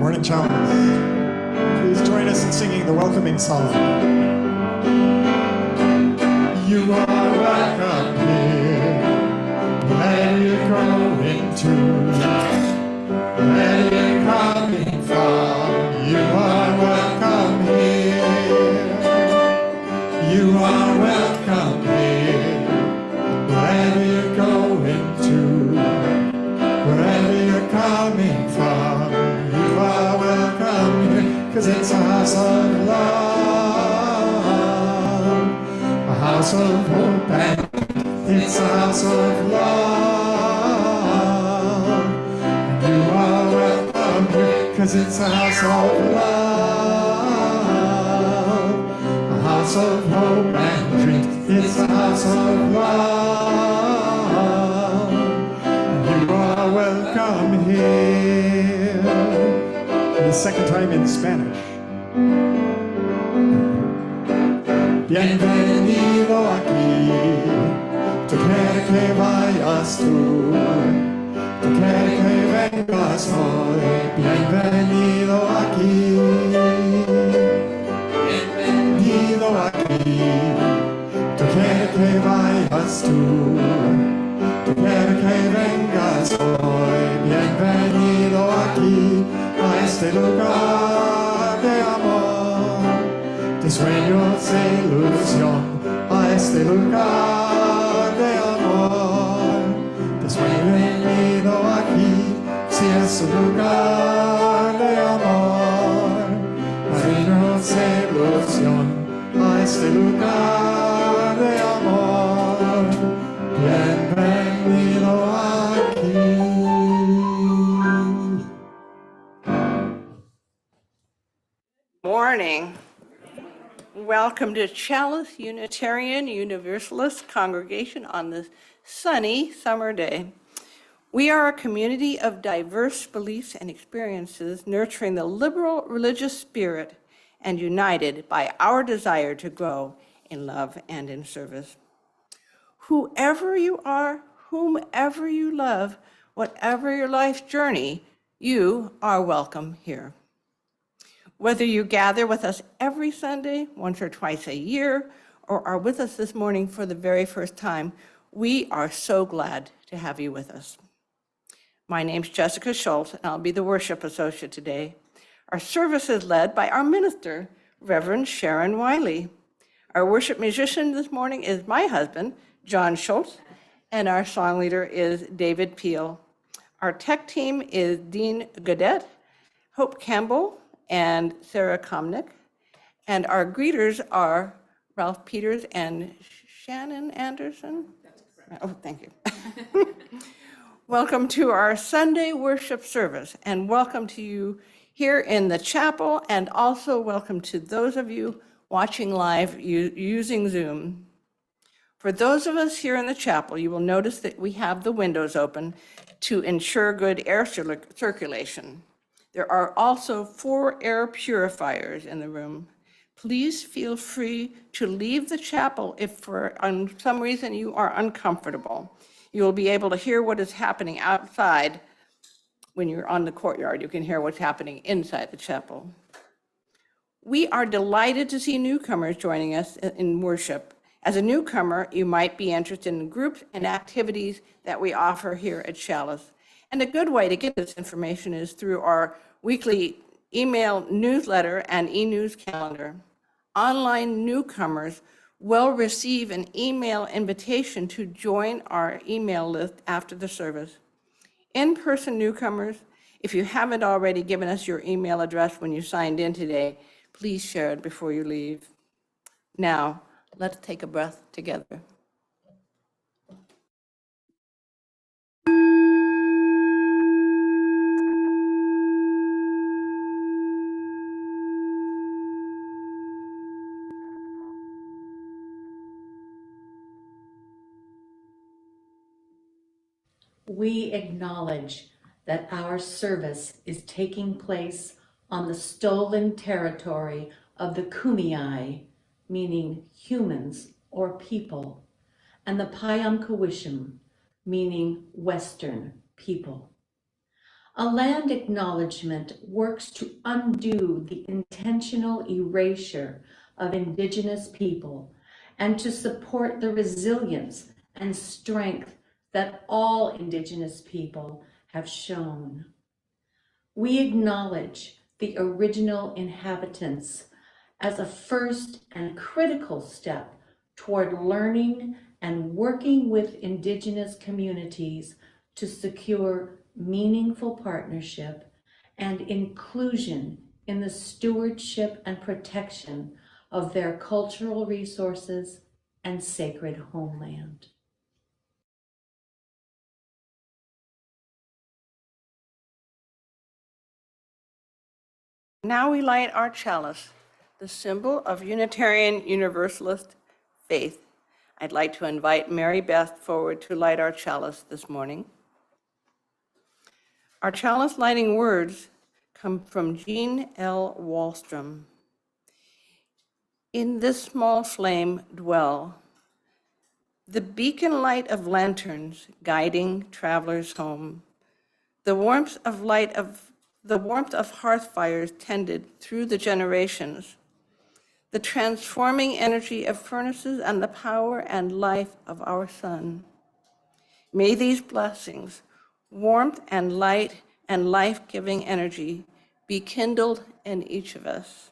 morning, Chalmers. Please join us in singing the welcoming song. You are welcome here, where you're going to, where you're coming from. You are welcome here. You are welcome here, wherever you're going to, wherever you're coming from. You are welcome here, 'cause it's a house of love, a house of hope, and it's a house of love. And you are welcome here, 'cause it's a house of love, a house of hope and dreams. It's a house of love, and you are welcome here. And the second time in Spanish. Bienvenido aquí, tú quieres que vayas tú, tú quieres que vengas hoy. Bienvenido aquí, bienvenido aquí, tú quieres que vayas tú, tú quieres que vengas hoy. Bienvenido aquí, a este lugar de amor, de sueños e ilusión, a este lugar de amor. Te soy bienvenido aquí, si es un lugar de amor, sueños e ilusión, a este lugar de amor. Bienvenido aquí. Morning. Welcome to Chalice Unitarian Universalist Congregation on this sunny summer day. We are a community of diverse beliefs and experiences, nurturing the liberal religious spirit and united by our desire to grow in love and in service. Whoever you are, whomever you love, whatever your life journey, you are welcome here. Whether you gather with us every Sunday, once or twice a year, or are with us this morning for the very first time, we are so glad to have you with us. My name's Jessica Schultz, and I'll be the worship associate today. Our service is led by our minister, Reverend Sharon Wylie. Our worship musician this morning is my husband, John Schultz, and our song leader is David Peel. Our tech team is Dean Godet, Hope Campbell, and Sarah Komnick. And our greeters are Ralph Peters and Shannon Anderson. Oh, thank you. Welcome to our Sunday worship service, and welcome to you here in the chapel, and also welcome to those of you watching live using Zoom. For those of us here in the chapel, you will notice that we have the windows open to ensure good air circulation. There are also 4 air purifiers in the room. Please feel free to leave the chapel if for some reason you are uncomfortable. You will be able to hear what is happening outside when you're on the courtyard. You can hear what's happening inside the chapel. We are delighted to see newcomers joining us in worship. As a newcomer, you might be interested in groups and activities that we offer here at Chalice. And a good way to get this information is through our weekly email newsletter and e-news calendar. Online newcomers will receive an email invitation to join our email list after the service. In-person newcomers, if you haven't already given us your email address when you signed in today, please share it before you leave. Now, let's take a breath together. We acknowledge that our service is taking place on the stolen territory of the Kumeyaay, meaning humans or people, and the Payamkawishim, meaning Western people. A land acknowledgement works to undo the intentional erasure of Indigenous people and to support the resilience and strength that all Indigenous people have shown. We acknowledge the original inhabitants as a first and critical step toward learning and working with Indigenous communities to secure meaningful partnership and inclusion in the stewardship and protection of their cultural resources and sacred homeland. Now we light our chalice, the symbol of Unitarian Universalist faith. I'd like to invite Mary Beth forward to light our chalice this morning. Our chalice lighting words come from Jean L. Wallstrom. In this small flame dwell the beacon light of lanterns guiding travelers home, the warmth of hearth fires tended through the generations, the transforming energy of furnaces and the power and life of our sun. May these blessings, warmth and light and life-giving energy be kindled in each of us.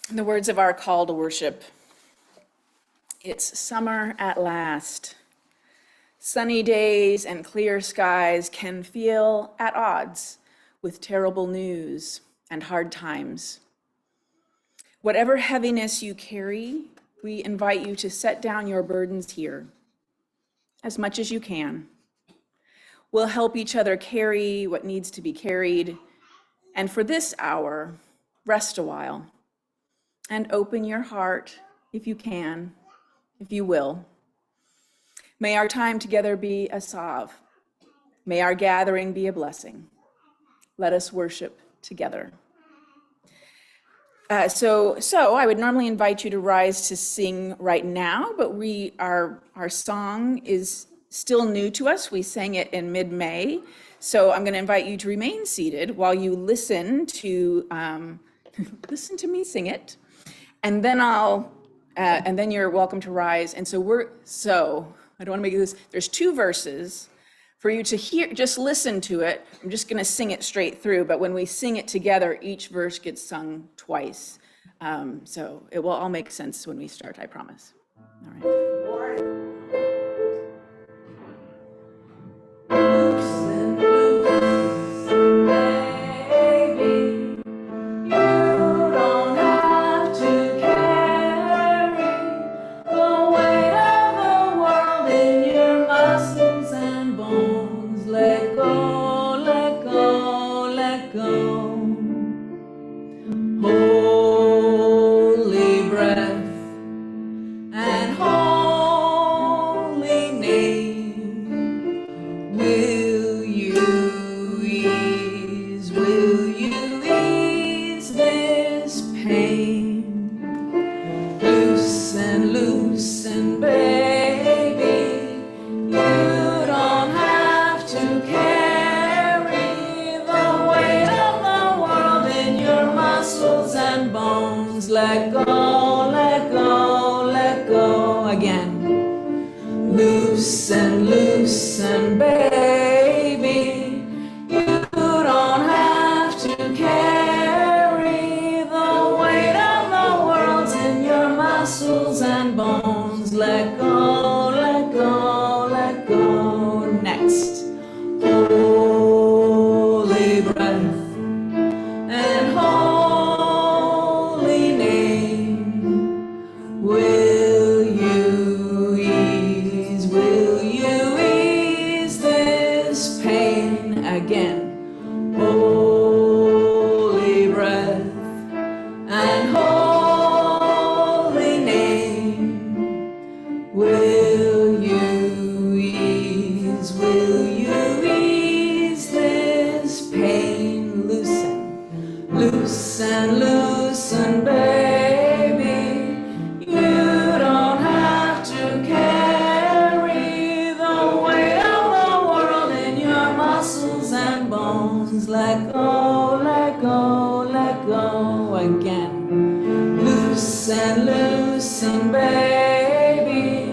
The words of our call to worship. It's summer at last. Sunny days and clear skies can feel at odds with terrible news and hard times. Whatever heaviness you carry, we invite you to set down your burdens here as much as you can. We'll help each other carry what needs to be carried. And for this hour, rest a while and open your heart if you can, if you will. May our time together be a salve. May our gathering be a blessing. Let us worship together. So I would normally invite you to rise to sing right now, but our song is still new to us. We sang it in mid-May. So I'm going to invite you to remain seated while you listen to listen to me sing it, and then and then you're welcome to rise. And so I don't want to make this. There's 2 verses for you to hear. Just listen to it. I'm just going to sing it straight through. But when we sing it together, each verse gets sung twice. So it will all make sense when we start. I promise. All right. Let go, let go, let go again. Loosen, loosen, baby. You don't have to carry the weight of the world in your muscles and bones. Let go, let go, let go. Next. Holy breath and holy name. Will you ease this pain again? Holy breath and holy name. Will you ease this pain? Loosen, loosen, loosen, baby. You don't have to carry the weight of the world in your muscles and bones. Let go, let go, let go again. Loosen, loosen, baby.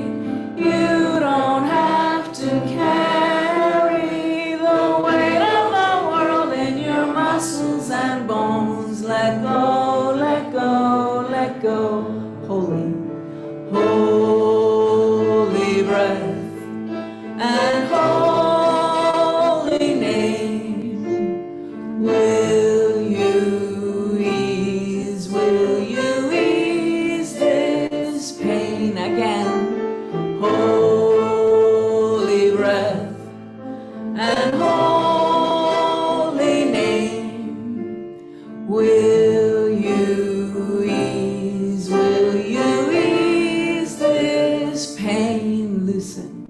You don't have to carry the weight of the world in your muscles and bones. Let go, let go, let go. Holy, holy breath and holy name. Will you ease this pain again? Holy breath and holy name. Will you ease this pain? Loosen,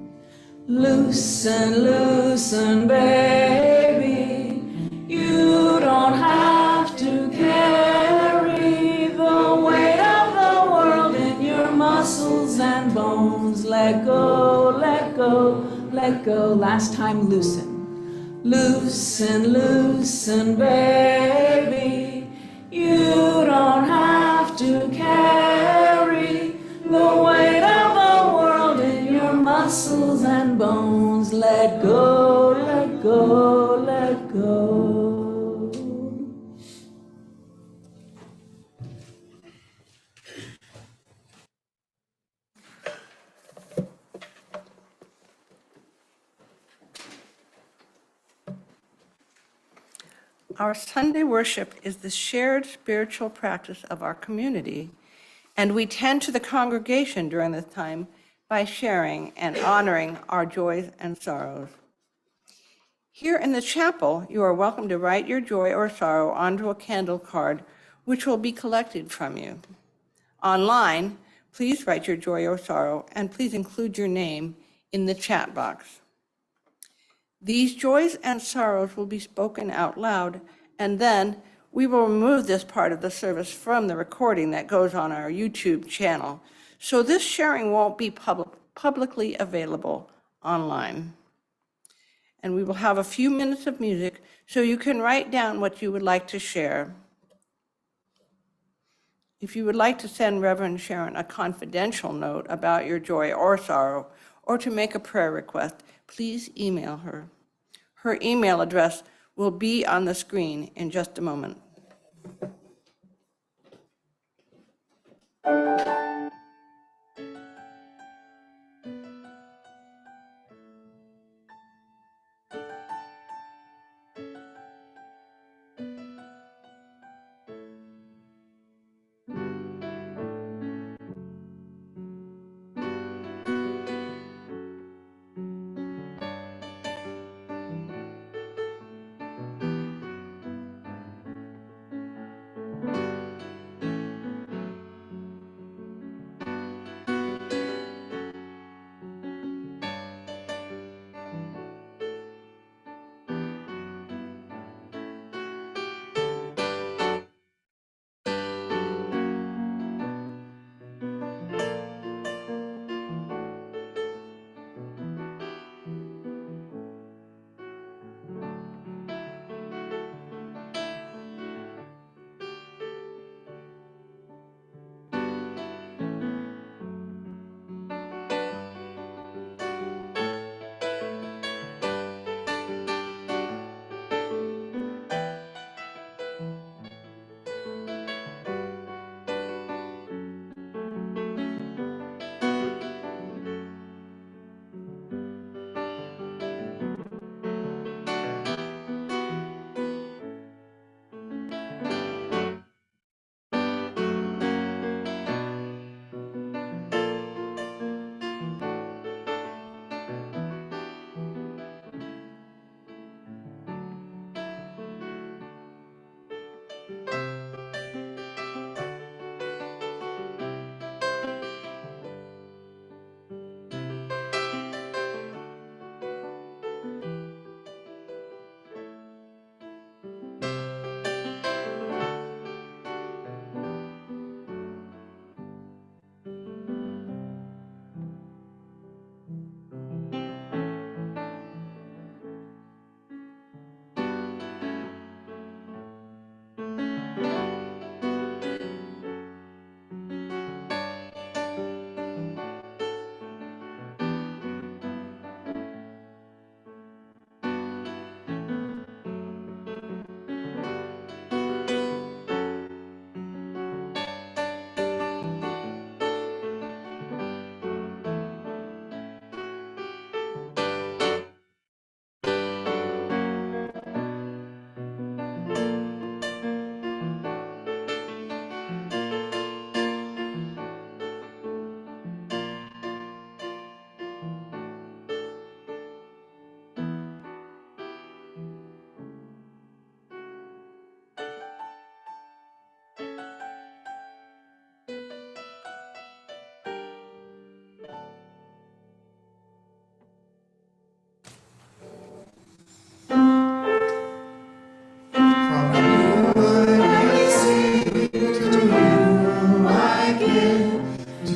loosen, loosen, baby. You don't have to carry the weight of the world in your muscles and bones. Let go, let go, let go. Last time, loosen. Loosen, loosen, baby. You don't have to carry the weight of the world in your muscles and bones. Let go, let go, let go. Our Sunday worship is the shared spiritual practice of our community, and we tend to the congregation during this time by sharing and honoring our joys and sorrows. Here in the chapel, you are welcome to write your joy or sorrow onto a candle card, which will be collected from you. Online, please write your joy or sorrow, and please include your name in the chat box. These joys and sorrows will be spoken out loud, and then we will remove this part of the service from the recording that goes on our YouTube channel. So this sharing won't be publicly available online. and we will have a few minutes of music so you can write down what you would like to share. If you would like to send Reverend Sharon a confidential note about your joy or sorrow, or to make a prayer request, please email her. Her email address will be on the screen in just a moment.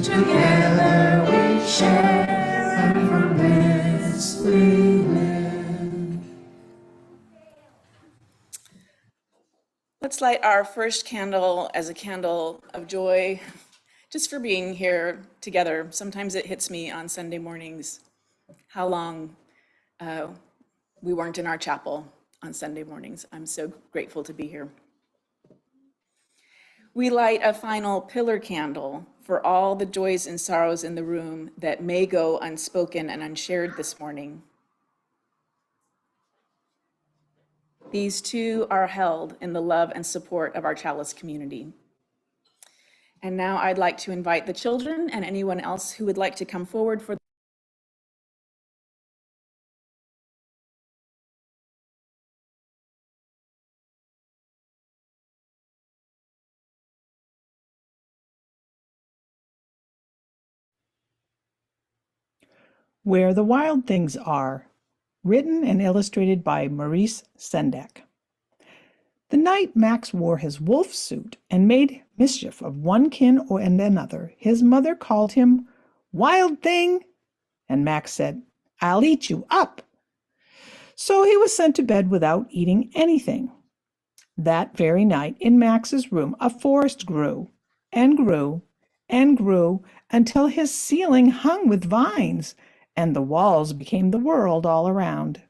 Together we share, and from this we live. Let's light our first candle as a candle of joy, just for being here together. Sometimes it hits me on Sunday mornings how long we weren't in our chapel on Sunday mornings. I'm so grateful to be here. We light a final pillar candle for all the joys and sorrows in the room that may go unspoken and unshared this morning. These too are held in the love and support of our Chalice community. And now I'd like to invite the children and anyone else who would like to come forward for Where the Wild Things Are, written and illustrated by Maurice Sendak. The night Max wore his wolf suit and made mischief of one kin and another, his mother called him Wild Thing, and Max said, I'll eat you up. So he was sent to bed without eating anything. That very night in Max's room, a forest grew and grew and grew until his ceiling hung with vines, and the walls became the world all around.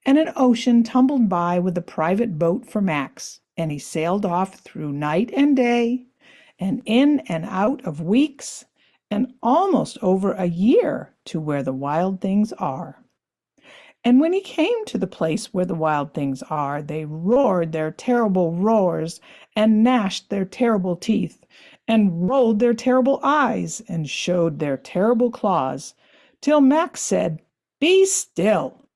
And an ocean tumbled by with a private boat for Max, and he sailed off through night and day, and in and out of weeks, and almost over a year to where the wild things are. And when he came to the place where the wild things are, they roared their terrible roars, and gnashed their terrible teeth, and rolled their terrible eyes, and showed their terrible claws, till Max said, "Be still,"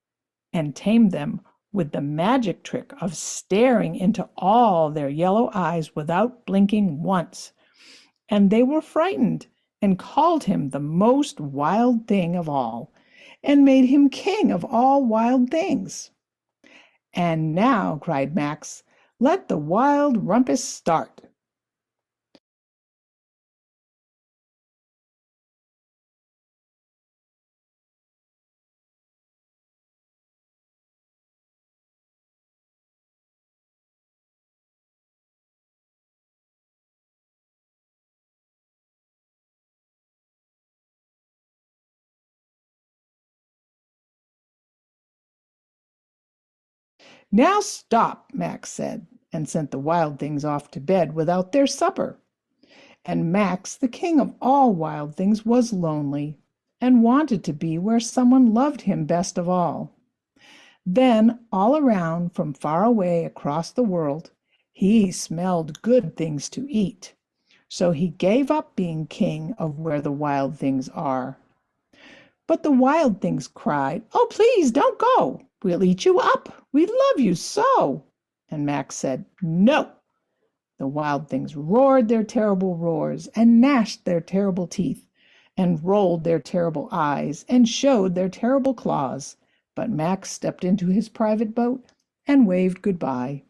and tamed them with the magic trick of staring into all their yellow eyes without blinking once. And they were frightened, and called him the most wild thing of all, and made him king of all wild things. "And now," cried Max, "let the wild rumpus start." "Now stop," Max said, and sent the wild things off to bed without their supper. And Max, the king of all wild things, was lonely, and wanted to be where someone loved him best of all. Then, all around, from far away across the world, he smelled good things to eat. So he gave up being king of where the wild things are. But the wild things cried, "Oh, please don't go. We'll eat you up. We love you so." And Max said, "No." The wild things roared their terrible roars, and gnashed their terrible teeth, and rolled their terrible eyes, and showed their terrible claws. But Max stepped into his private boat and waved goodbye,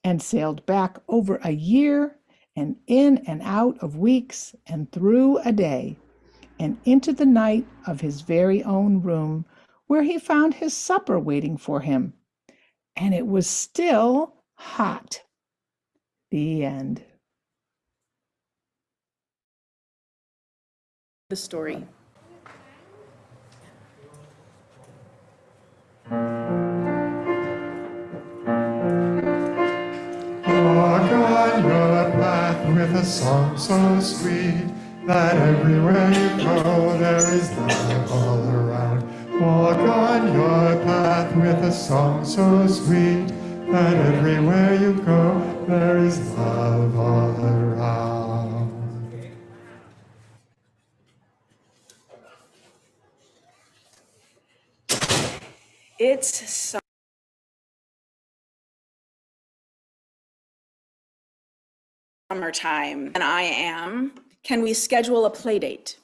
and sailed back over a year, and in and out of weeks, and through a day, and into the night of his very own room, where he found his supper waiting for him. And it was still hot. The end. The story. Walk on your path with a song so sweet that everywhere you go there is love all around. Walk on your path with a song so sweet that everywhere you go there is love all around. It's summertime, and I am. Can we schedule a play date?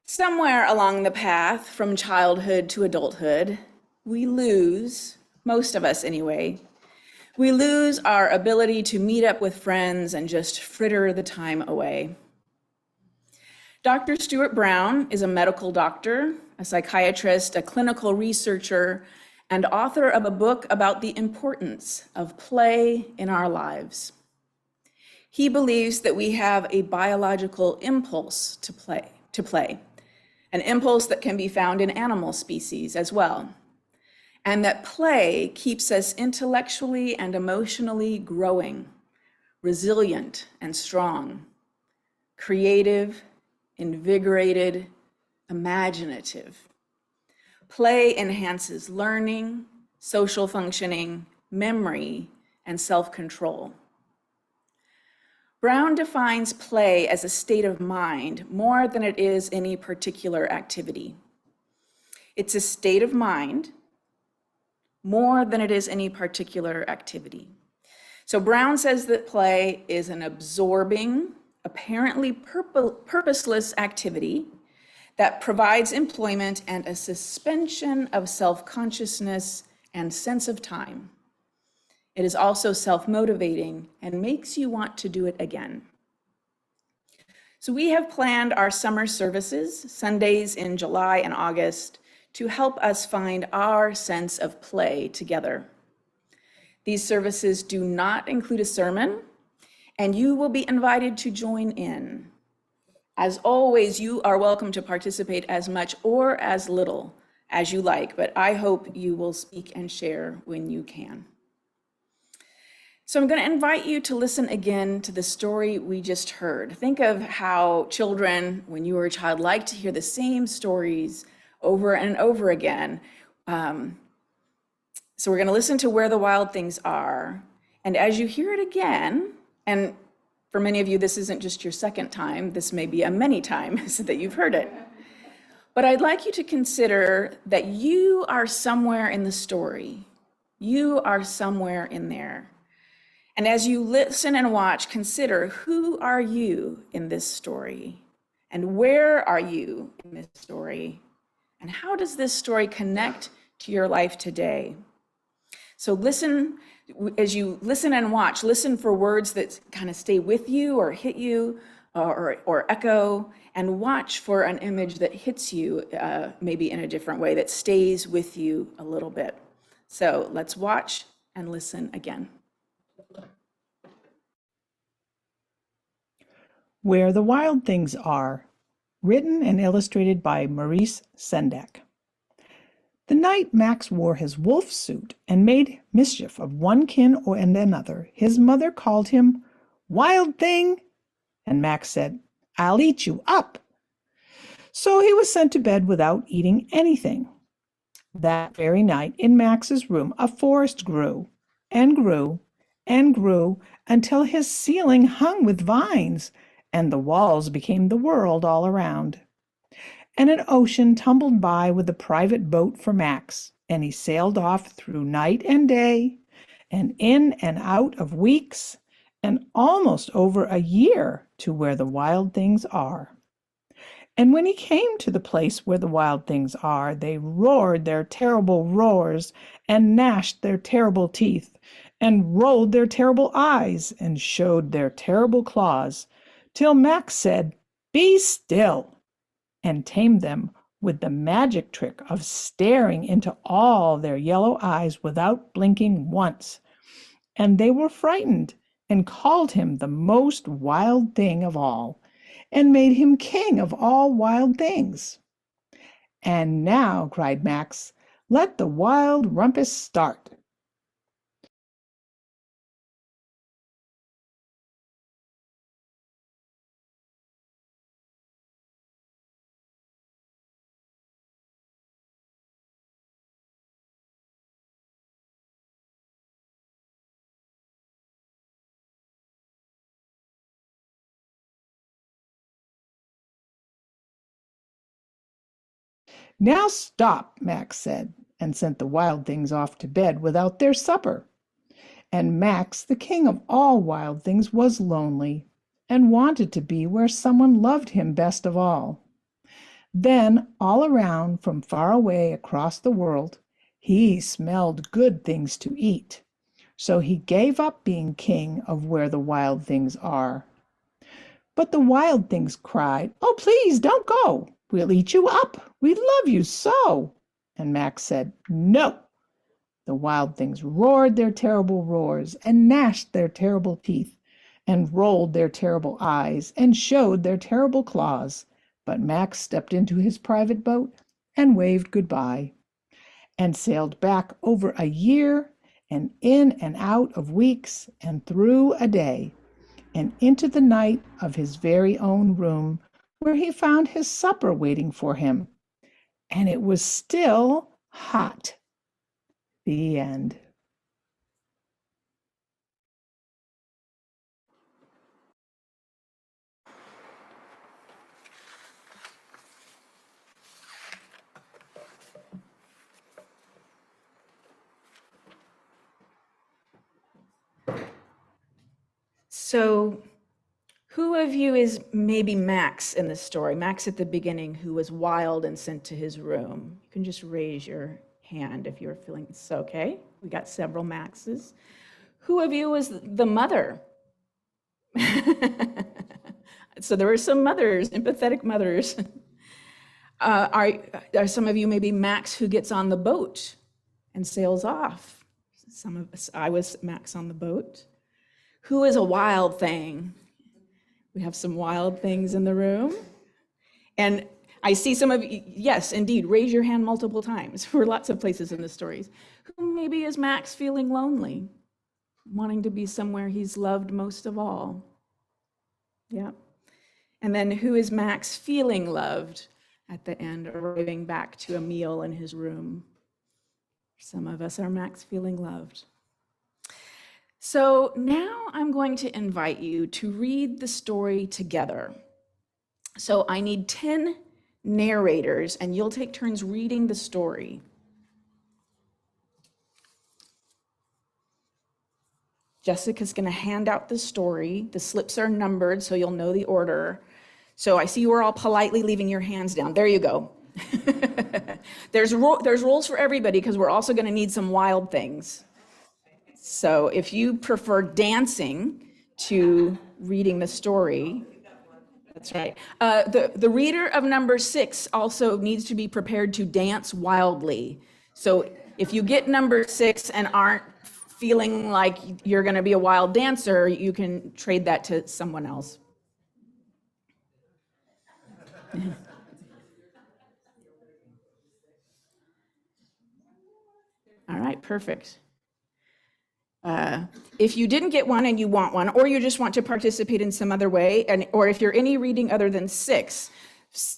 Somewhere along the path from childhood to adulthood, we lose, most of us anyway, we lose our ability to meet up with friends and just fritter the time away. Dr. Stuart Brown is a medical doctor, a psychiatrist, a clinical researcher, and author of a book about the importance of play in our lives. He believes that we have a biological impulse to play, an impulse that can be found in animal species as well, and that play keeps us intellectually and emotionally growing, resilient and strong, creative, invigorated, imaginative. Play enhances learning, social functioning, memory, and self-control. Brown defines play as a state of mind more than it is any particular activity. It's a state of mind more than it is any particular activity. So Brown says that play is an absorbing, apparently purposeless activity that provides employment and a suspension of self-consciousness and sense of time. It is also self-motivating and makes you want to do it again. So we have planned our summer services, Sundays in July and August, to help us find our sense of play together. These services do not include a sermon, and you will be invited to join in. As always, you are welcome to participate as much or as little as you like, but I hope you will speak and share when you can. So I'm going to invite you to listen again to the story we just heard. Think of how children, when you were a child, like to hear the same stories over and over again. So we're going to listen to Where the Wild Things Are. And as you hear it again, and for many of you, this isn't just your second time, this may be a many times that you've heard it. But I'd like you to consider that you are somewhere in the story. You are somewhere in there. And as you listen and watch, consider, who are you in this story? And where are you in this story? And how does this story connect to your life today? So listen, as you listen and watch, listen for words that kind of stay with you or hit you or echo, and watch for an image that hits you maybe in a different way, that stays with you a little bit. So let's watch and listen again. Where the Wild Things Are, written and illustrated by Maurice Sendak. The night Max wore his wolf suit and made mischief of one kin and another, his mother called him "Wild Thing," and Max said, "I'll eat you up." So he was sent to bed without eating anything. That very night in Max's room, a forest grew and grew and grew until his ceiling hung with vines, and the walls became the world all around. And an ocean tumbled by with a private boat for Max, and he sailed off through night and day, and in and out of weeks, and almost over a year to where the wild things are. And when he came to the place where the wild things are, they roared their terrible roars, and gnashed their terrible teeth, and rolled their terrible eyes, and showed their terrible claws, till Max said, "Be still," and tamed them with the magic trick of staring into all their yellow eyes without blinking once. And they were frightened, and called him the most wild thing of all, and made him king of all wild things. "And now," cried Max, "let the wild rumpus start." "Now stop," Max said, and sent the wild things off to bed without their supper. And Max, the king of all wild things, was lonely, and wanted to be where someone loved him best of all. Then, all around, from far away across the world, he smelled good things to eat. So he gave up being king of where the wild things are. But the wild things cried, "Oh, please don't go. We'll eat you up. We love you so." And Max said, "No." The wild things roared their terrible roars, and gnashed their terrible teeth, and rolled their terrible eyes, and showed their terrible claws. But Max stepped into his private boat and waved goodbye, and sailed back over a year, and in and out of weeks, and through a day, and into the night of his very own room, where he found his supper waiting for him. And it was still hot. The end. So who of you is maybe Max in this story? Max at the beginning, who was wild and sent to his room. You can just raise your hand if you're feeling it's okay. We got several Maxes. Who of you was the mother? So there were some mothers, empathetic mothers. Are some of you maybe Max who gets on the boat and sails off? Some of us, I was Max on the boat. Who is a wild thing? We have some wild things in the room. And I see some of you, yes, indeed, raise your hand multiple times for lots of places in the stories. Who maybe is Max feeling lonely, wanting to be somewhere he's loved most of all? Yeah. And then who is Max feeling loved at the end, arriving back to a meal in his room? Some of us are Max feeling loved. So now I'm going to invite you to read the story together. So I need 10 narrators, and you'll take turns reading the story. Jessica's going to hand out the story. The slips are numbered, so you'll know the order. So I see you are all politely leaving your hands down. There you go. There's rules for everybody, because we're also going to need some wild things. So if you prefer dancing to reading the story, that's right. The reader of number 6 also needs to be prepared to dance wildly. So if you get number 6 and aren't feeling like you're going to be a wild dancer, you can trade that to someone else. All right, perfect. If you didn't get one and you want one, or you just want to participate in some other way, or if you're any reading other than 6,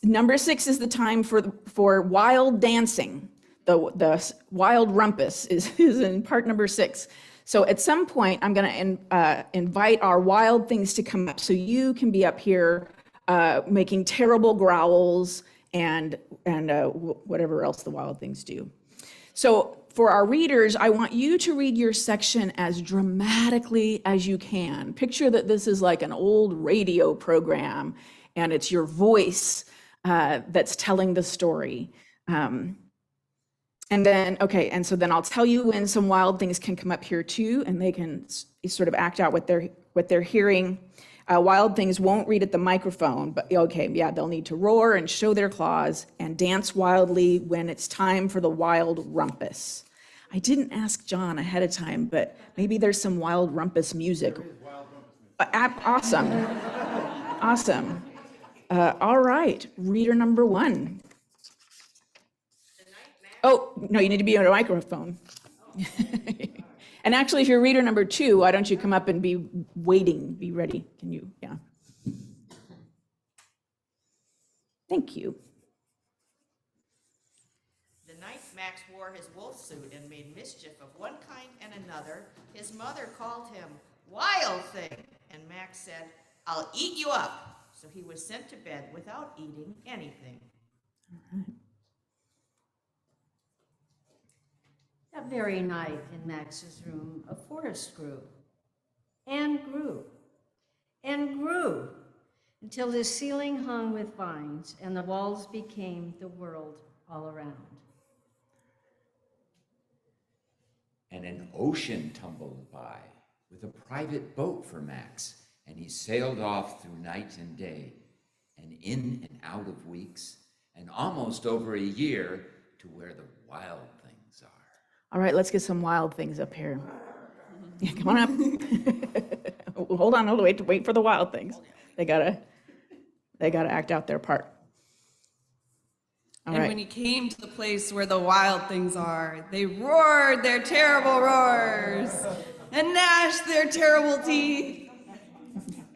number 6 is the time for wild dancing. The wild rumpus is in part number 6. So at some point, I'm going to invite our wild things to come up, so you can be up here making terrible growls and whatever else the wild things do. So for our readers, I want you to read your section as dramatically as you can. Picture that this is like an old radio program, and it's your voice that's telling the story. And so then I'll tell you when some wild things can come up here too, and they can sort of act out what they're hearing. Wild things won't read at the microphone, but okay, yeah, they'll need to roar and show their claws and dance wildly when it's time for the wild rumpus. I didn't ask John ahead of time, but maybe there's some wild rumpus music. Awesome. Awesome. All right, reader number 1. Oh, no, you need to be on a microphone. And actually, if you're reader number 2, why don't you come up and be waiting, be ready? Can you? Yeah. Thank you. The night Max wore his wolf suit and made mischief of one kind and another, his mother called him Wild Thing, and Max said, "I'll eat you up." So he was sent to bed without eating anything. That very night in Max's room, a forest grew and grew and grew until the ceiling hung with vines and the walls became the world all around. And an ocean tumbled by with a private boat for Max, and he sailed off through night and day, and in and out of weeks, and almost over a year to where the wild things are. All right, let's get some wild things up here. Yeah, come on up. Hold on, wait for the wild things. They gotta act out their part. All and right. when he came to the place where the wild things are, they roared their terrible roars and gnashed their terrible teeth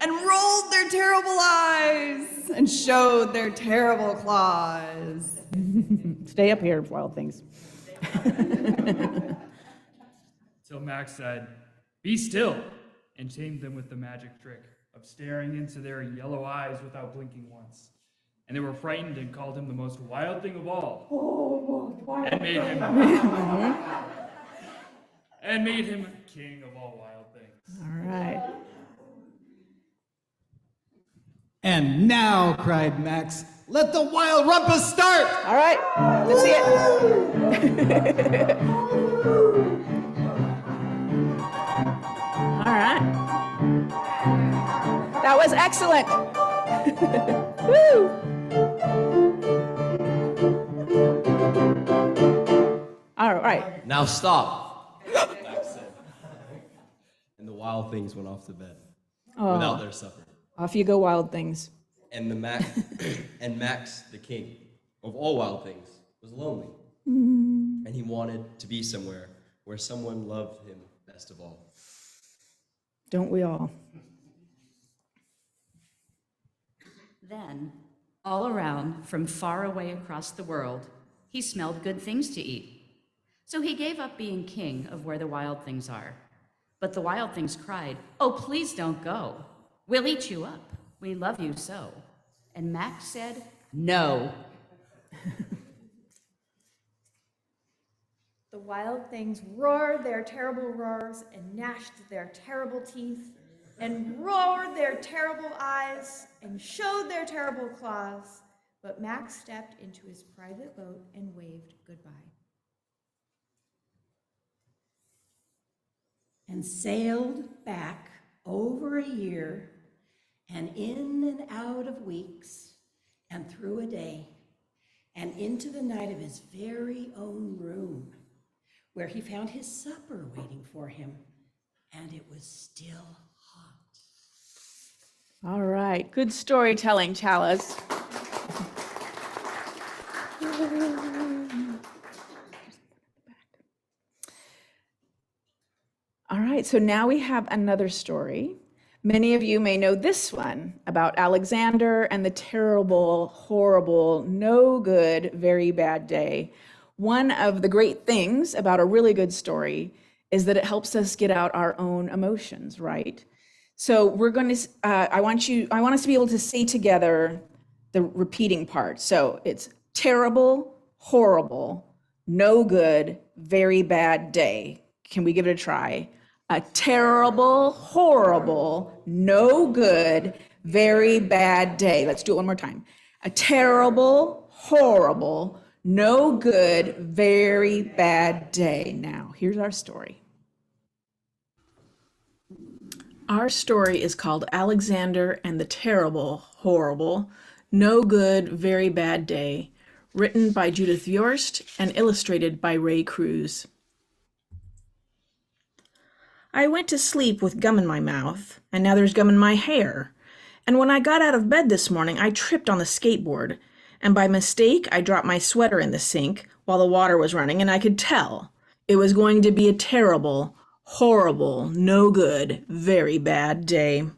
and rolled their terrible eyes and showed their terrible claws. Stay up here, wild things. So Max said, "Be still," and tamed them with the magic trick of staring into their yellow eyes without blinking once. And they were frightened and called him the most wild thing of all, and made him king of all wild things. All right. And now, cried Max, let the wild rumpus start! All right, let's see it. All right. That was excellent. Woo! Now stop, Max said. And the wild things went off to bed without their supper. Off you go, wild things. And Max, the king of all wild things, was lonely. Mm. And he wanted to be somewhere where someone loved him best of all. Don't we all? Then, all around, from far away across the world, he smelled good things to eat. So he gave up being king of where the wild things are. But the wild things cried, "Oh, please don't go. We'll eat you up. We love you so." And Max said, "No." The wild things roared their terrible roars and gnashed their terrible teeth and roared their terrible eyes and showed their terrible claws. But Max stepped into his private boat and waved goodbye. And sailed back over a year and in and out of weeks and through a day and into the night of his very own room, where he found his supper waiting for him, and it was still hot. All right, good storytelling, Chalice. All right, so now we have another story. Many of you may know this one about Alexander and the terrible, horrible, no good, very bad day. One of the great things about a really good story is that it helps us get out our own emotions, right? So we're going to, I want us to be able to say together the repeating part. So it's terrible, horrible, no good, very bad day. Can we give it a try? A terrible, horrible, no good, very bad day. Let's do it one more time. A terrible, horrible, no good, very bad day. Now, here's our story. Our story is called Alexander and the Terrible, Horrible, No Good, Very Bad Day, written by Judith Viorst and illustrated by Ray Cruz. I went to sleep with gum in my mouth, and now there's gum in my hair. And when I got out of bed this morning, I tripped on the skateboard, and by mistake, I dropped my sweater in the sink while the water was running, and I could tell it was going to be a terrible, horrible, no good, very bad day.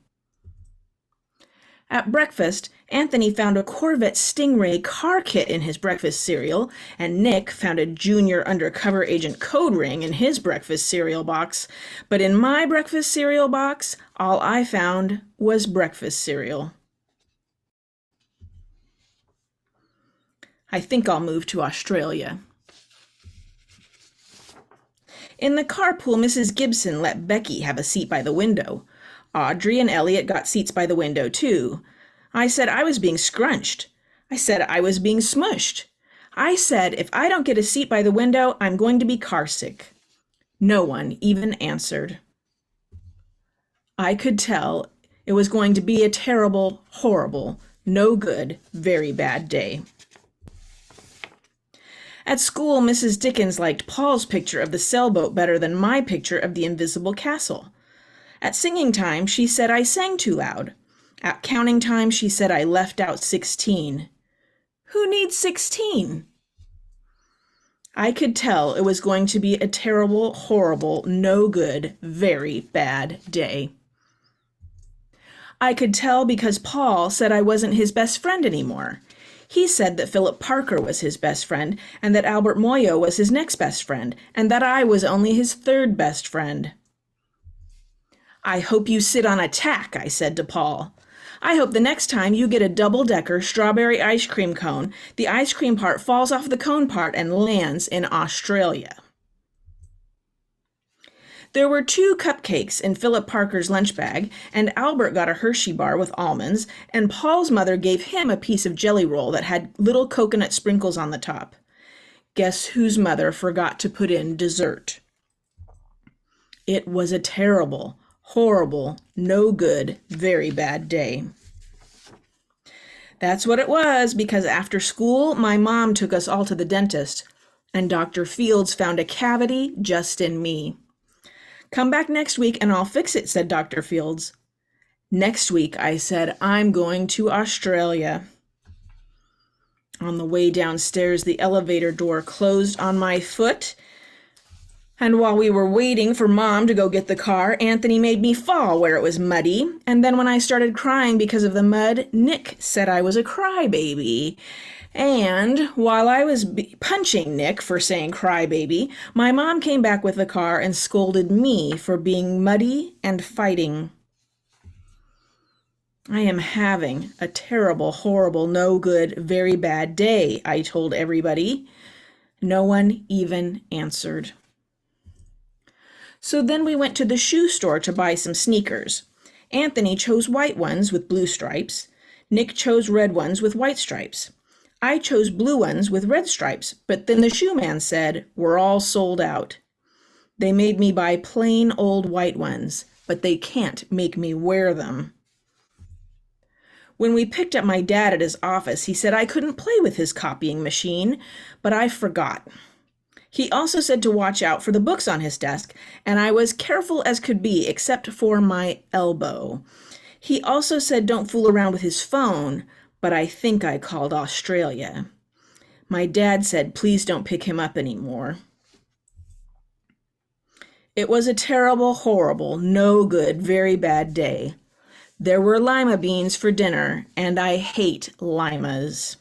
At breakfast, Anthony found a Corvette Stingray car kit in his breakfast cereal, and Nick found a junior undercover agent code ring in his breakfast cereal box. But in my breakfast cereal box, all I found was breakfast cereal. I think I'll move to Australia. In the carpool, Mrs. Gibson let Becky have a seat by the window. Audrey and Elliot got seats by the window, too. I said I was being scrunched. I said I was being smushed. I said if I don't get a seat by the window, I'm going to be carsick. No one even answered. I could tell it was going to be a terrible, horrible, no good, very bad day. At school, Mrs. Dickens liked Paul's picture of the sailboat better than my picture of the invisible castle. At singing time, she said I sang too loud. At counting time, she said I left out 16. Who needs 16? I could tell it was going to be a terrible, horrible, no good, very bad day. I could tell because Paul said I wasn't his best friend anymore. He said that Philip Parker was his best friend, and that Albert Moyo was his next best friend, and that I was only his third best friend. I hope you sit on a tack, I said to Paul. I hope the next time you get a double-decker strawberry ice cream cone, the ice cream part falls off the cone part and lands in Australia. There were 2 cupcakes in Philip Parker's lunch bag, and Albert got a Hershey bar with almonds, and Paul's mother gave him a piece of jelly roll that had little coconut sprinkles on the top. Guess whose mother forgot to put in dessert? It was a terrible, horrible, no good, very bad day. That's what it was, because after school, my mom took us all to the dentist. And Dr. Fields found a cavity just in me. Come back next week and I'll fix it, said Dr. Fields. Next week, I said, I'm going to Australia. On the way downstairs, the elevator door closed on my foot. And while we were waiting for Mom to go get the car, Anthony made me fall where it was muddy. And then when I started crying because of the mud, Nick said I was a crybaby. And while I was punching Nick for saying crybaby, my mom came back with the car and scolded me for being muddy and fighting. I am having a terrible, horrible, no good, very bad day, I told everybody. No one even answered. So then we went to the shoe store to buy some sneakers. Anthony chose white ones with blue stripes. Nick chose red ones with white stripes. I chose blue ones with red stripes, but then the shoe man said, we're all sold out. They made me buy plain old white ones, but they can't make me wear them. When we picked up my dad at his office, he said I couldn't play with his copying machine, but I forgot. He also said to watch out for the books on his desk, and I was careful as could be, except for my elbow. He also said don't fool around with his phone, but I think I called Australia. My dad said please don't pick him up anymore. It was a terrible, horrible, no good, very bad day. There were lima beans for dinner, and I hate limas.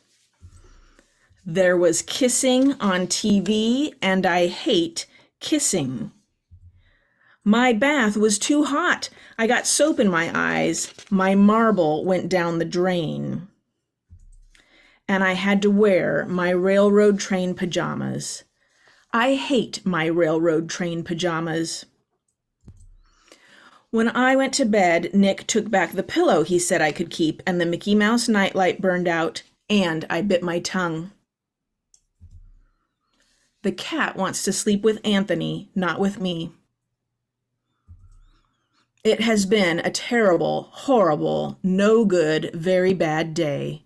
There was kissing on TV, and I hate kissing. My bath was too hot. I got soap in my eyes. My marble went down the drain. And I had to wear my railroad train pajamas. I hate my railroad train pajamas. When I went to bed, Nick took back the pillow he said I could keep, and the Mickey Mouse nightlight burned out, and I bit my tongue. The cat wants to sleep with Anthony, not with me. It has been a terrible, horrible, no good, very bad day.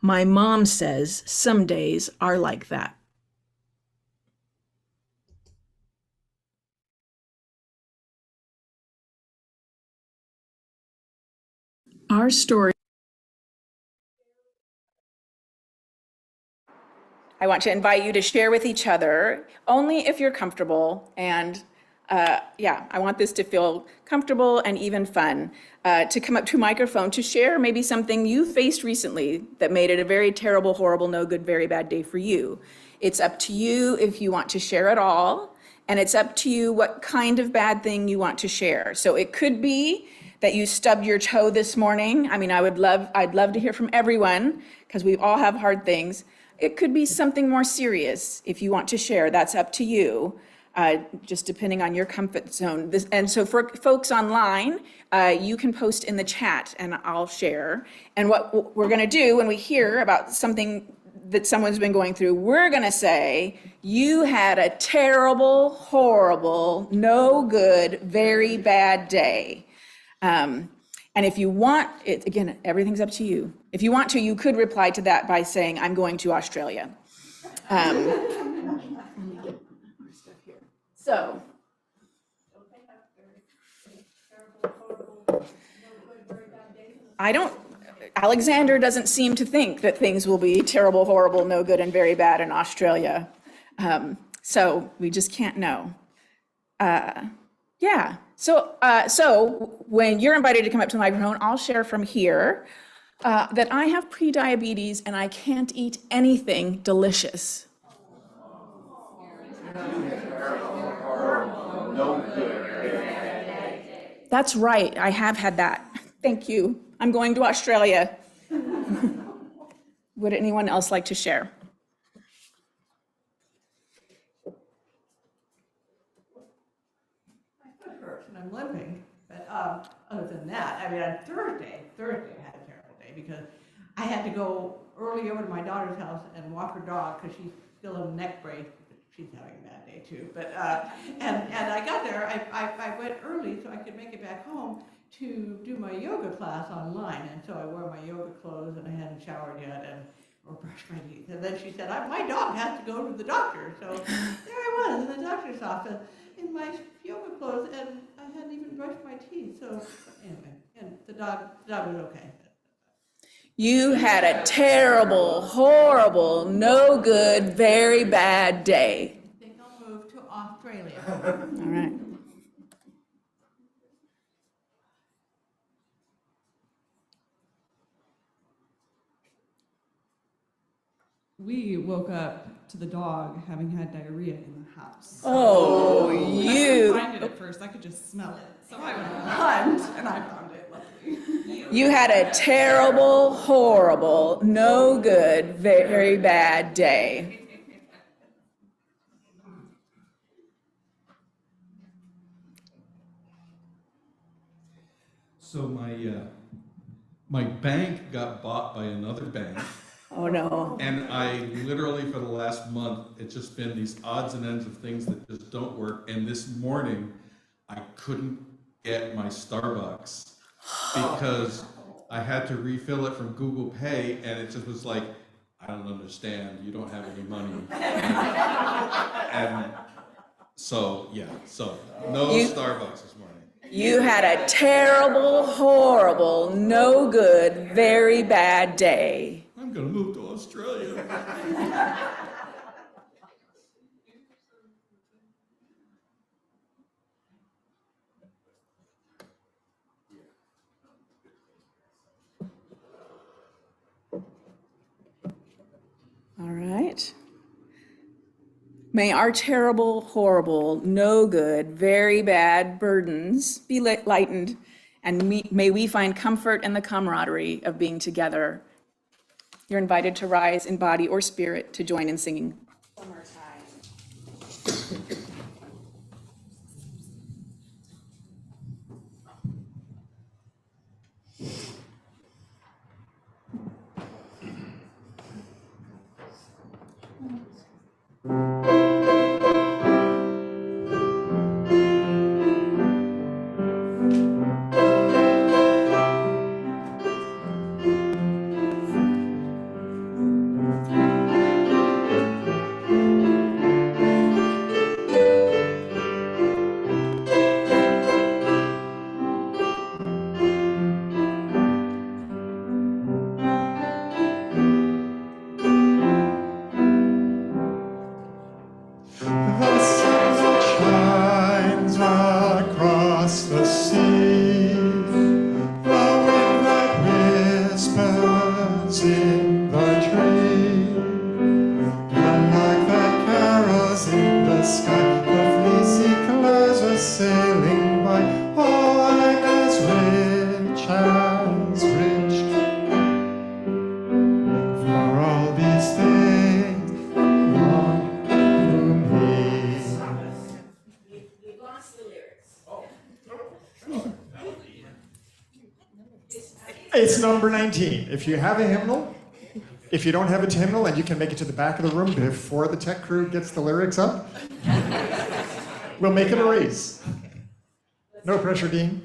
My mom says some days are like that. Our story. I want to invite you to share with each other, only if you're comfortable. And I want this to feel comfortable and even fun. To come up to a microphone to share maybe something you faced recently that made it a very terrible, horrible, no good, very bad day for you. It's up to you if you want to share at all. And it's up to you what kind of bad thing you want to share. So it could be that you stubbed your toe this morning. I mean, I'd love to hear from everyone because we all have hard things. It could be something more serious if you want to share. That's up to you, just depending on your comfort zone. And so for folks online, you can post in the chat and I'll share. And what we're going to do when we hear about something that someone's been going through, we're going to say, you had a terrible, horrible, no good, very bad day. And if you want it, again, everything's up to you. If you want to, you could reply to that by saying, I'm going to Australia. So, Alexander doesn't seem to think that things will be terrible, horrible, no good, and very bad in Australia. So we just can't know. So when you're invited to come up to the microphone, I'll share from here that I have prediabetes and I can't eat anything delicious. That's right, I have had that. Thank you. I'm going to Australia. Would anyone else like to share? And I'm limping, but other than that, I mean, on Thursday I had a terrible day because I had to go early over to my daughter's house and walk her dog because she's still in a neck brace. She's having a bad day too, but and I got there. I went early so I could make it back home to do my yoga class online, and so I wore my yoga clothes and I hadn't showered yet, and or brush my teeth. And then she said, my dog has to go to the doctor. So there I was in the doctor's office in my yoga clothes, and I hadn't even brushed my teeth. So anyway, and the dog was okay. You had a terrible, horrible, no good, very bad day. I think I'll move to Australia. All right. We woke up to the dog having had diarrhea in the house. Oh, I you. couldn't find it at first. I could just smell it. So I went on a hunt and I found it, luckily. You had a terrible, horrible, no good, very bad day. So my bank got bought by another bank. Oh no. And I literally, for the last month, it's just been these odds and ends of things that just don't work. And this morning, I couldn't get my Starbucks because I had to refill it from Google Pay, and it just was like, I don't understand, you don't have any money. And so, yeah, so no Starbucks this morning. You had a terrible, horrible, no good, very bad day. I'm gonna move to Australia. All right. May our terrible, horrible, no good, very bad burdens be lightened, and may we find comfort in the camaraderie of being together. You're invited to rise in body or spirit to join in singing. The sun that shines across the sea, the wind that whispers in the tree, and like the carols in the sky, the fleecy clouds are sailing by. Oh, I'm as rich as rich, for all these things belong. It's number 19. If you have a hymnal, if you don't have a hymnal and you can make it to the back of the room before the tech crew gets the lyrics up, we'll make it a race. No pressure, Dean.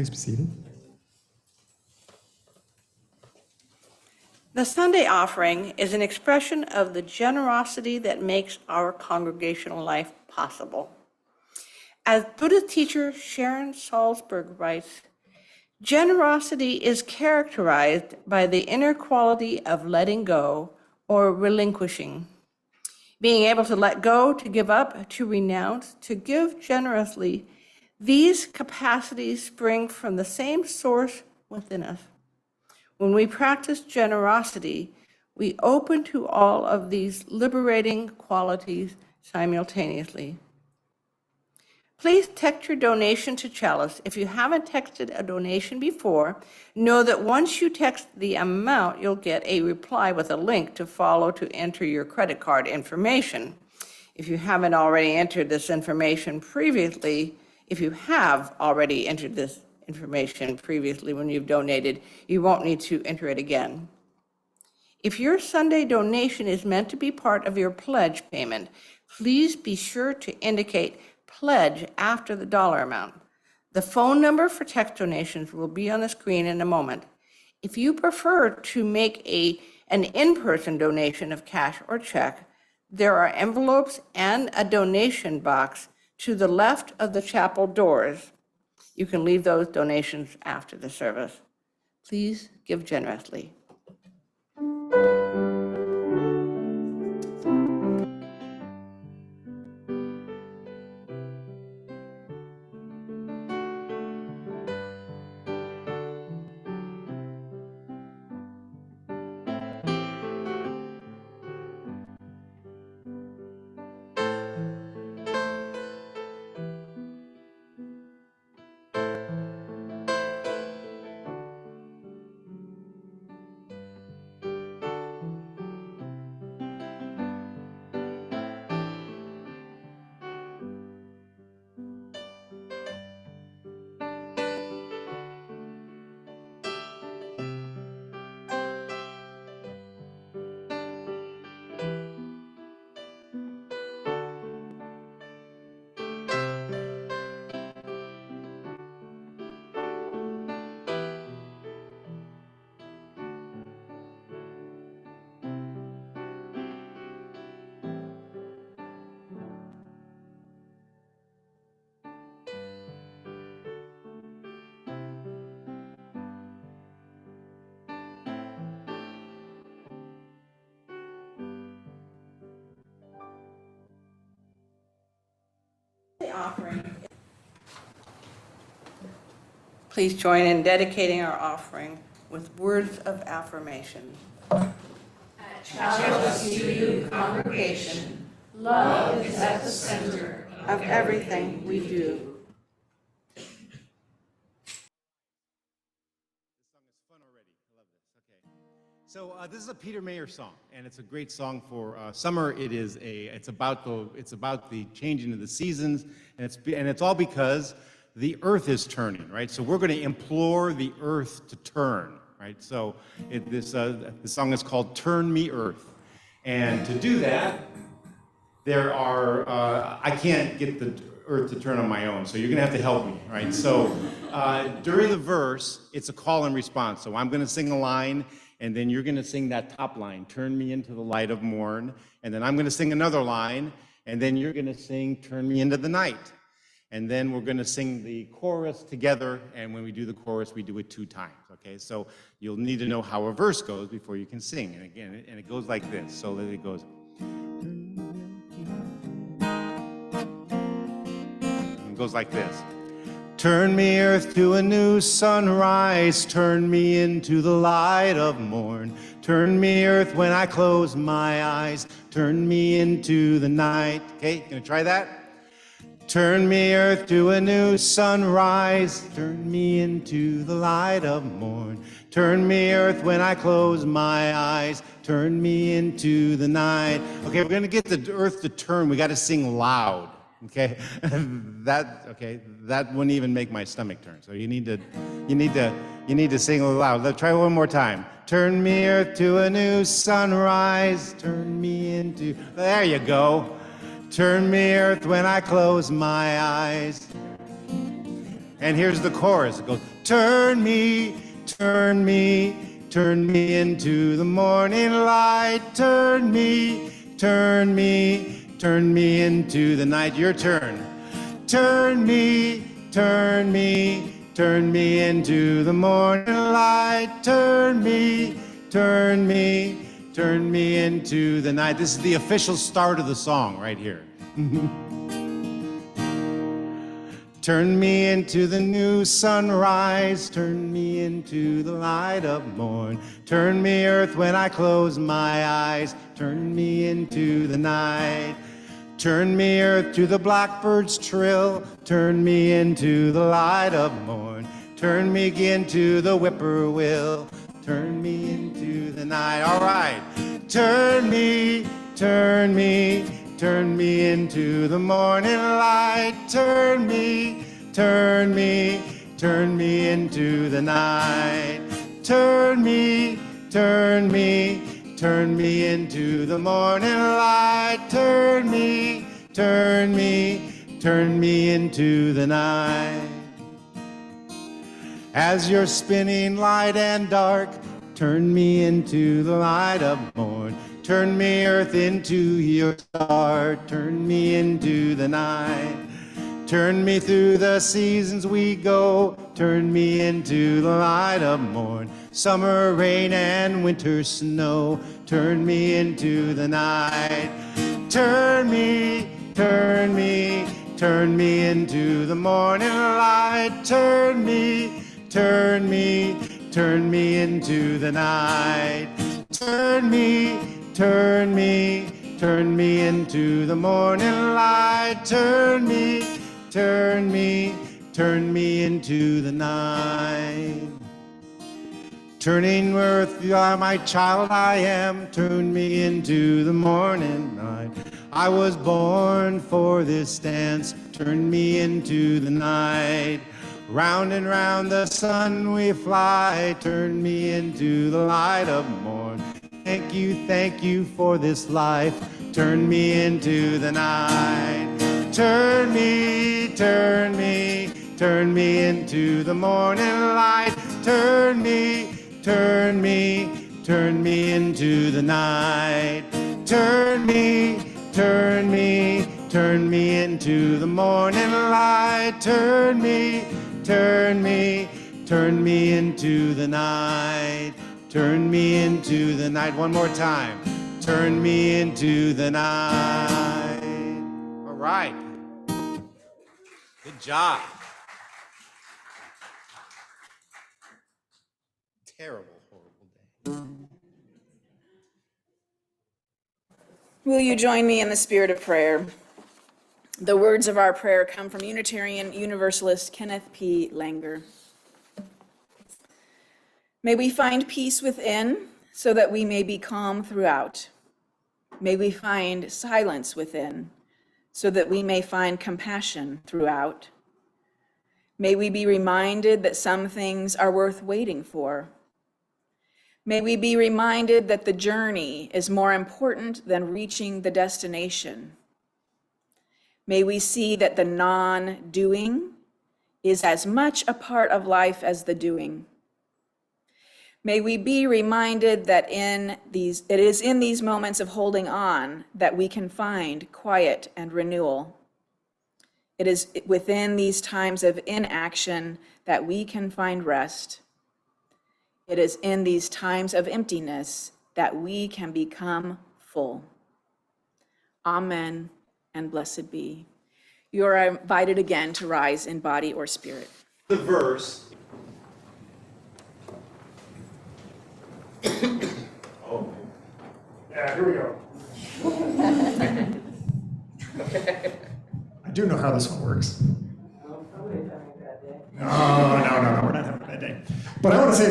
Please be seated. The Sunday offering is an expression of the generosity that makes our congregational life possible. As Buddhist teacher Sharon Salzberg writes, generosity is characterized by the inner quality of letting go or relinquishing. Being able to let go, to give up, to renounce, to give generously, these capacities spring from the same source within us. When we practice generosity, we open to all of these liberating qualities simultaneously. Please text your donation to Chalice. If you haven't texted a donation before, know that once you text the amount, you'll get a reply with a link to follow to enter your credit card information. If you haven't already entered this information previously, if you have already entered this information previously when you've donated, you won't need to enter it again. If your Sunday donation is meant to be part of your pledge payment, please be sure to indicate pledge after the dollar amount. The phone number for text donations will be on the screen in a moment. If you prefer to make an in-person donation of cash or check, there are envelopes and a donation box to the left of the chapel doors. You can leave those donations after the service. Please give generously. Offering. Please join in dedicating our offering with words of affirmation. Chalice to you, congregation, love is at the center of everything we do. So this is a Peter Mayer song, and it's a great song for summer. It's about the changing of the seasons, and it's all because the earth is turning, right? So we're going to implore the earth to turn, right? So this song is called "Turn Me, Earth," and to do that, I can't get the earth to turn on my own, so you're going to have to help me, right? So during the verse, it's a call and response. So I'm going to sing a line. And then you're going to sing that top line, turn me into the light of morn. And then I'm going to sing another line. And then you're going to sing, turn me into the night. And then we're going to sing the chorus together. And when we do the chorus, we do it 2 times. Okay, so you'll need to know how a verse goes before you can sing. And again, it goes like this. So it goes. It goes like this. Turn me, earth, to a new sunrise. Turn me into the light of morn. Turn me, earth, when I close my eyes. Turn me into the night. Okay, gonna try that? Turn me, earth, to a new sunrise. Turn me into the light of morn. Turn me, earth, when I close my eyes. Turn me into the night. Okay, we're gonna get the earth to turn. We gotta sing loud. Okay, that wouldn't even make my stomach turn. So you need to sing a little loud. Let's try one more time. Turn me, earth, to a new sunrise. Turn me into, there you go. Turn me, earth, when I close my eyes. And here's the chorus. It goes, Turn me, turn me, turn me into the morning light. Turn me, turn me, turn me into the night. Your turn. Turn me, turn me, turn me into the morning light. Turn me, turn me, turn me into the night. This is the official start of the song right here. Turn me into the new sunrise. Turn me into the light of morn. Turn me, earth, when I close my eyes. Turn me into the night. Turn me, earth, to the blackbird's trill. Turn me into the light of morn. Turn me again to the whippoorwill. Turn me into the night. All right. Turn me, turn me, turn me into the morning light. Turn me, turn me, turn me into the night. Turn me, turn me, turn me into the morning light. Turn me, turn me, turn me into the night. As you're spinning light and dark, turn me into the light of morn. Turn me, earth, into your star. Turn me into the night. Turn me through the seasons we go. Turn me into the light of morn. Summer rain and winter snow. Turn me into the night. Turn me, turn me, turn me into the morning light. Turn me, turn me, turn me into the night. Turn me, turn me, turn me into the morning light. Turn me, turn me, turn me into the night. Turning earth, you are my child, I am. Turn me into the morning light. I was born for this dance. Turn me into the night. Round and round the sun we fly. Turn me into the light of morn. Thank you for this life. Turn me into the night. Turn me, turn me, turn me into the morning light. Turn me, turn me, turn me into the night. Turn me, turn me, turn me into the morning light. Turn me, turn me, turn me into the night. Turn me into the night. One more time. Turn me into the night. All right. Good job. Terrible, horrible day. Will you join me in the spirit of prayer? The words of our prayer come from Unitarian Universalist Kenneth P. Langer. May we find peace within so that we may be calm throughout. May we find silence within so that we may find compassion throughout. May we be reminded that some things are worth waiting for. May we be reminded that the journey is more important than reaching the destination. May we see that the non-doing is as much a part of life as the doing. May we be reminded that it is in these moments of holding on that we can find quiet and renewal. It is within these times of inaction that we can find rest. It is in these times of emptiness that we can become full. Amen and blessed be. You are invited again to rise in body or spirit. The verse. Oh. Yeah, here we go. I do know how this one works. No, we're not having a bad day. But I want to say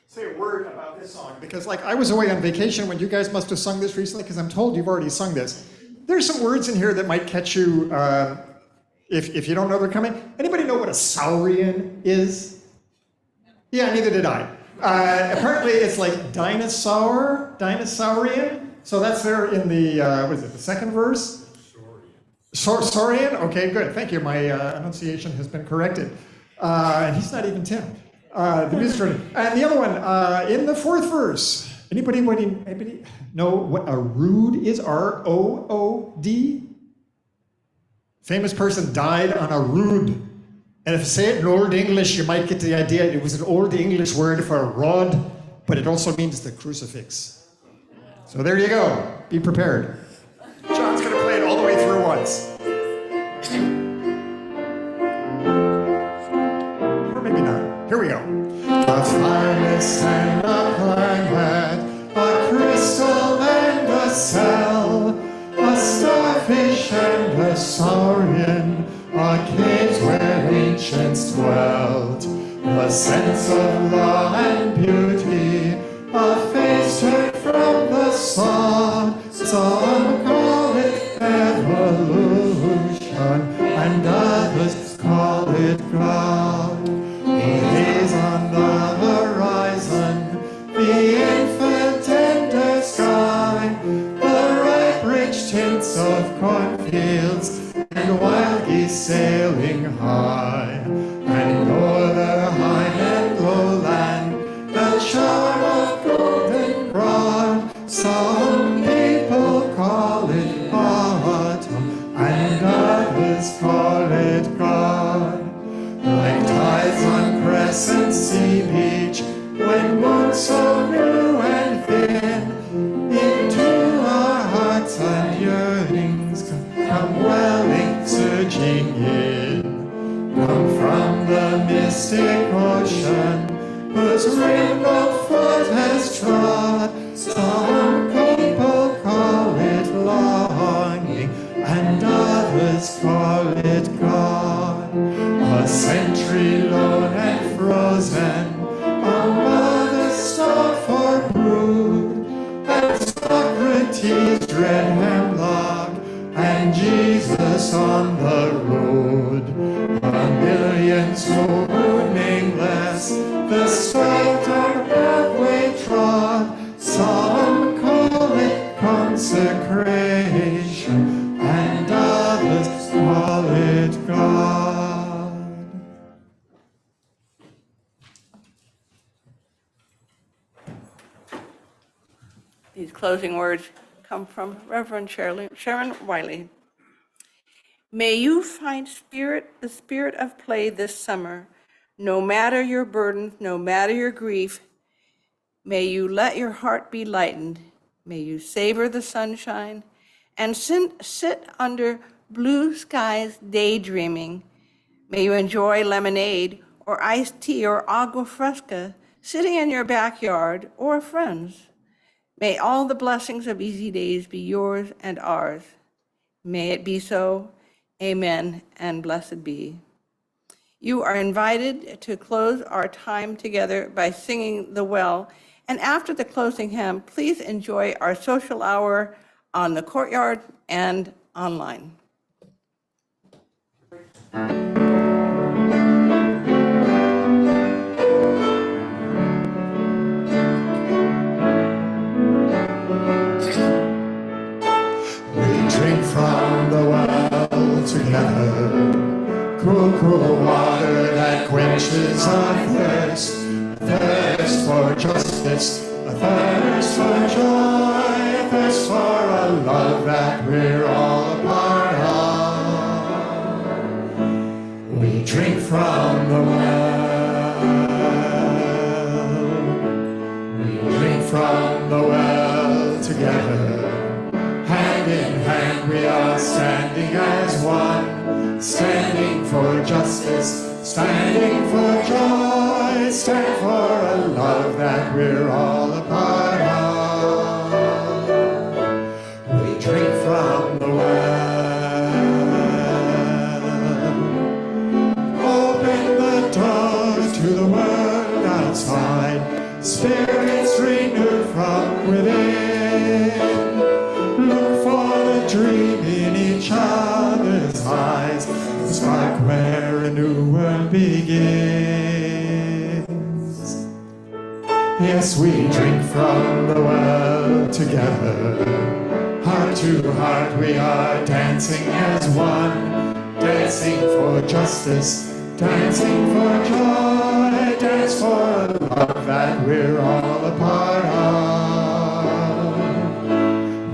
say a word about this song, because like I was away on vacation when you guys must have sung this recently, because I'm told you've already sung this. There's some words in here that might catch you if you don't know they're coming. Anybody know what a saurian is? Yeah, neither did I. Apparently it's like dinosaurian. So that's there in the, what is it, the second verse? Saurian. Okay, good. Thank you. My enunciation has been corrected. And he's not even 10. The music director. And the other one, in the fourth verse. Anybody know what a rood is? R-O-O-D? Famous person died on a rood. And if you say it in Old English, you might get the idea it was an Old English word for a rod, but it also means the crucifix. So there you go. Be prepared. John's going to play it all the way through once. Or maybe not. Here we go. A finest and a planet, a crystal and a cell, a starfish and a saurian, a cave where ancients dwelt, a sense of law and beauty, a face turned from the sun. Some call it evolution, and others call it God. Gaze on the horizon, the infant tender sky, the ripe rich tints of cornfields, and wild geese sailing high, and o'er the high and lowland, the charm of goldenrod. Some people call it autumn, and others call it God. Like tides on crescent sea beach, when moon so new and thin, into our hearts and yearnings come welling, surging in. Come from the mystic ocean, whose rim no foot has trod. Some people call it longing, and others call it God. A century lone and frozen, a mother's star for brood, and Socrates' dread hemlock, and Jesus on the road. A million so nameless, the straight dark pathway trod. Some call it consecration, and others call it God. These closing words come from Reverend Sharon Wylie. May you find the spirit of play this summer, no matter your burdens, no matter your grief. May you let your heart be lightened. May you savor the sunshine and sit under blue skies daydreaming. May you enjoy lemonade or iced tea or agua fresca sitting in your backyard or friends. May all the blessings of easy days be yours and ours. May it be so. Amen and blessed be. You are invited to close our time together by singing the well. And after the closing hymn, please enjoy our social hour on the courtyard and online. Drink from the well together, cool, cool water that quenches our thirst, a thirst for justice, a thirst for joy, a thirst for a love that we're all a part of. We drink from the well, we drink from the well together. Hand in hand we are standing as one, standing for justice, standing for joy, stand for a love that we're all a part of. We drink from the well, open the doors to the world outside, spirits renewed from within. Look for the dream in each other's eyes, the spark where a new world begins. Yes, we drink from the well together. Heart to heart we are dancing as one, dancing for justice, dancing for joy, dance for a love that we're all a part of.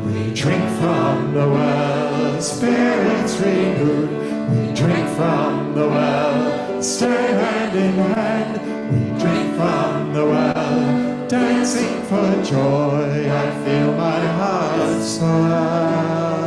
We drink from the well, spirits renewed. We drink from the well, stand hand in hand. We drink from the well, dancing for joy. I feel my heart swell.